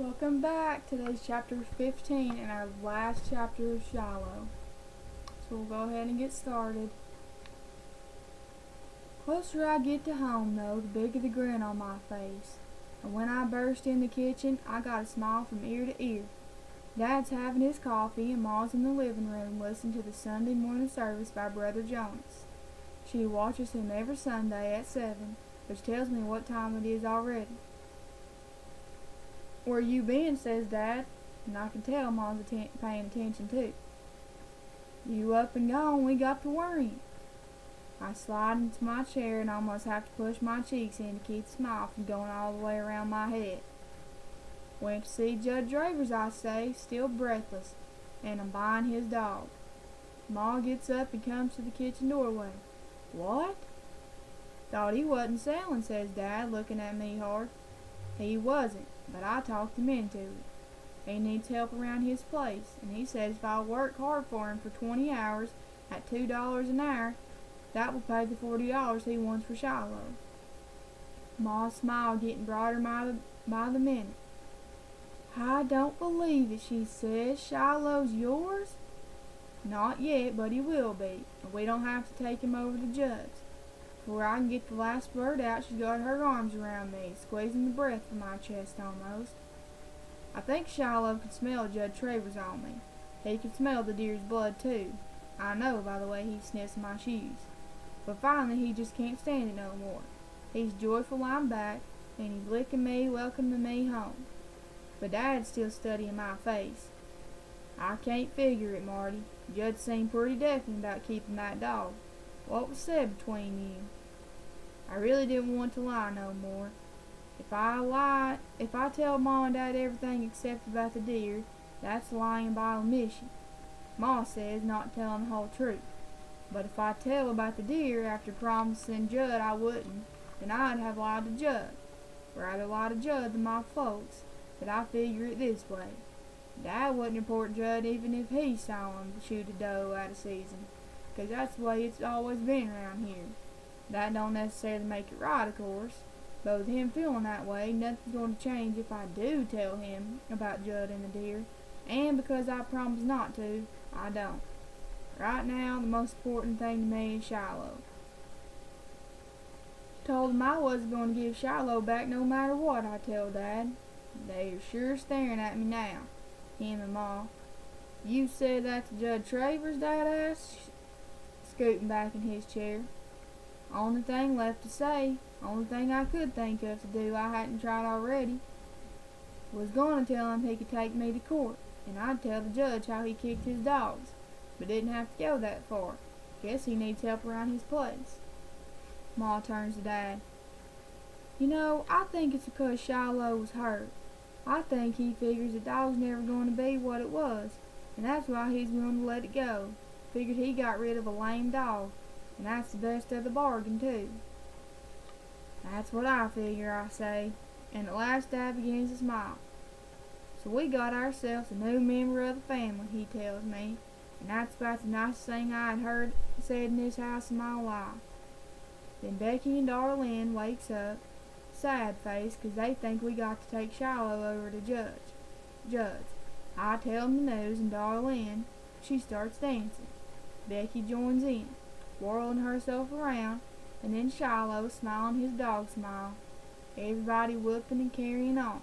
Welcome back. Today's chapter 15 and our last chapter of Shiloh. So we'll go ahead and get started. The closer I get to home, though, the bigger the grin on my face. And when I burst in the kitchen, I got a smile from ear to ear. Dad's having his coffee and Ma's in the living room listening to the Sunday morning service by Brother Jonas. She watches him every Sunday at 7, which tells me what time it is already. "Where you been?" says Dad, and I can tell Ma's paying attention too. "You up and gone, we got to worrying." I slide into my chair and almost have to push my cheeks in to keep the smile from going all the way around my head. "Went to see Judge Travers," I say, still breathless, "and I'm buying his dog." Ma gets up and comes to the kitchen doorway. "What?" "Thought he wasn't selling," says Dad, looking at me hard. "He wasn't, but I talked him into it. He needs help around his place, and he says if I'll work hard for him for 20 hours at $2 an hour, that will pay the $40 he wants for Shiloh." Ma's smile getting broader by the minute. "I don't believe it," she says. "Shiloh's yours?" "Not yet, but he will be, and we don't have to take him over to Judge." Before I can get the last word out, she's got her arms around me, squeezing the breath from my chest almost. I think Shiloh can smell Judge Travers on me. He can smell the deer's blood too. I know by the way he sniffs my shoes. But finally he just can't stand it no more. He's joyful I'm back, and he's licking me, welcoming me home. But Dad's still studying my face. "I can't figure it, Marty. Judge seemed pretty definite about keeping that dog. What was said between you?" I really didn't want to lie no more. If I tell Ma and Dad everything except about the deer, that's lying by omission. Ma says not telling the whole truth. But if I tell about the deer after promising Judd I wouldn't, then I'd have lied to Judd. Rather lie to Judd than my folks, but I figure it this way. Dad wouldn't report Judd even if he saw him shoot a doe out of season, 'cause that's the way it's always been around here. That don't necessarily make it right, of course, but with him feeling that way, nothing's going to change if I do tell him about Judd and the deer, and because I promised not to, I don't. Right now, the most important thing to me is Shiloh. Told him I wasn't going to give Shiloh back no matter what, I tell Dad. They're sure staring at me now, him and Ma. "You said that to Judge Travers?" Dad asked, scooting back in his chair. "Only thing left to say, only thing I could think of to do I hadn't tried already. Was going to tell him he could take me to court, and I'd tell the judge how he kicked his dogs, but didn't have to go that far. Guess he needs help around his place." Ma turns to Dad. "You know, I think it's because Shiloh was hurt. I think he figures the dog's never going to be what it was, and that's why he's going to let it go. Figured he got rid of a lame dog, and that's the best of the bargain too." "That's what I figure," I say, and at last Dad begins to smile. "So we got ourselves a new member of the family," he tells me, "and that's about the nicest thing I had heard said in this house in my life." Then Becky and Darlene wakes up, sad face, 'cause they think we got to take Shiloh over to Judge. I tell 'em the news, and Darlene, she starts dancing. Becky joins in, whirling herself around, and then Shiloh smiling his dog smile. Everybody whooping and carrying on.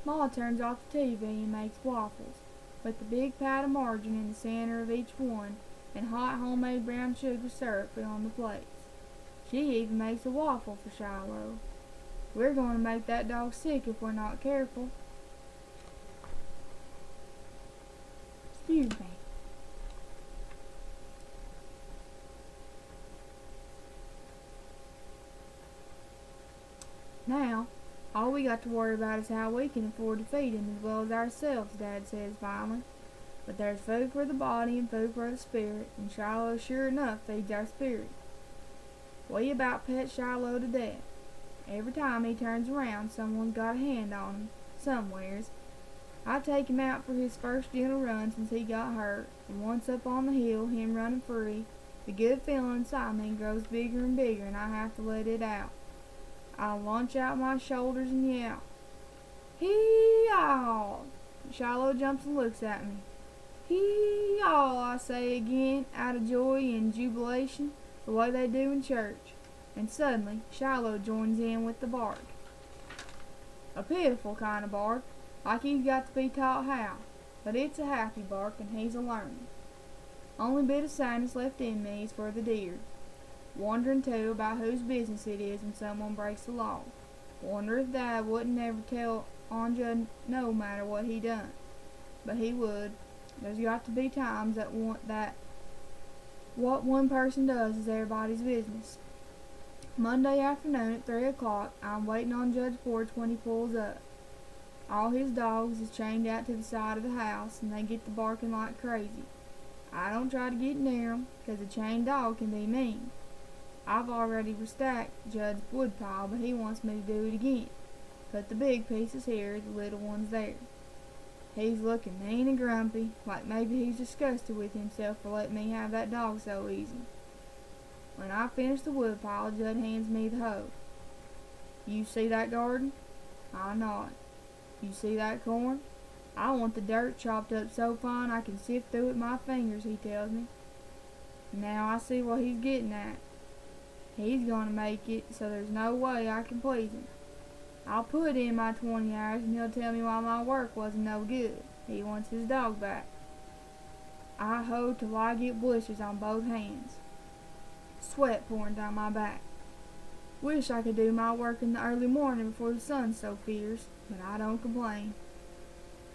Ma turns off the TV and makes waffles, with the big pat of margarine in the center of each one, and hot homemade brown sugar syrup on the plates. She even makes a waffle for Shiloh. We're going to make that dog sick if we're not careful. Excuse me. Now, all we got to worry about is how we can afford to feed him as well as ourselves, Dad says finally. But there's food for the body and food for the spirit, and Shiloh sure enough feeds our spirit. We about pet Shiloh to death. Every time he turns around, someone's got a hand on him, somewheres. I take him out for his first gentle run since he got hurt, and once up on the hill, him running free, the good feeling inside me grows bigger and bigger, and I have to let it out. I launch out my shoulders and yell, "He Hee-haw! Shiloh jumps and looks at me. Hee-haw, I say again, out of joy and jubilation, the way they do in church. And suddenly, Shiloh joins in with the bark. A pitiful kind of bark, like he's got to be taught how. But it's a happy bark, and he's a-learning. Only bit of sadness left in me is for the deer. Wondering, too, about whose business it is when someone breaks the law. Wonder if Dad wouldn't never tell on Judd no matter what he done. But he would. There's got to be times that what one person does is everybody's business. Monday afternoon at 3 o'clock, I'm waiting on Judd's porch when he pulls up. All his dogs is chained out to the side of the house, and they get to barking like crazy. I don't try to get near 'em, 'cause a chained dog can be mean. I've already restacked Judd's woodpile, but he wants me to do it again. Put the big pieces here, the little ones there. He's looking mean and grumpy, like maybe he's disgusted with himself for letting me have that dog so easy. When I finish the woodpile, Judd hands me the hoe. You see that garden? I nod. You see that corn? I want the dirt chopped up so fine I can sift through it with my fingers, he tells me. Now I see what he's getting at. He's going to make it so there's no way I can please him. I'll put in my 20 hours and he'll tell me why my work wasn't no good. He wants his dog back. I hoe till I get blisters on both hands. Sweat pouring down my back. Wish I could do my work in the early morning before the sun's so fierce, but I don't complain.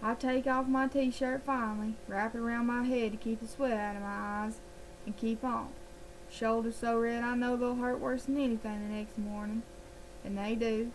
I take off my t-shirt finally, wrap it around my head to keep the sweat out of my eyes, and keep on. Shoulders so red I know they'll hurt worse than anything the next morning. And they do.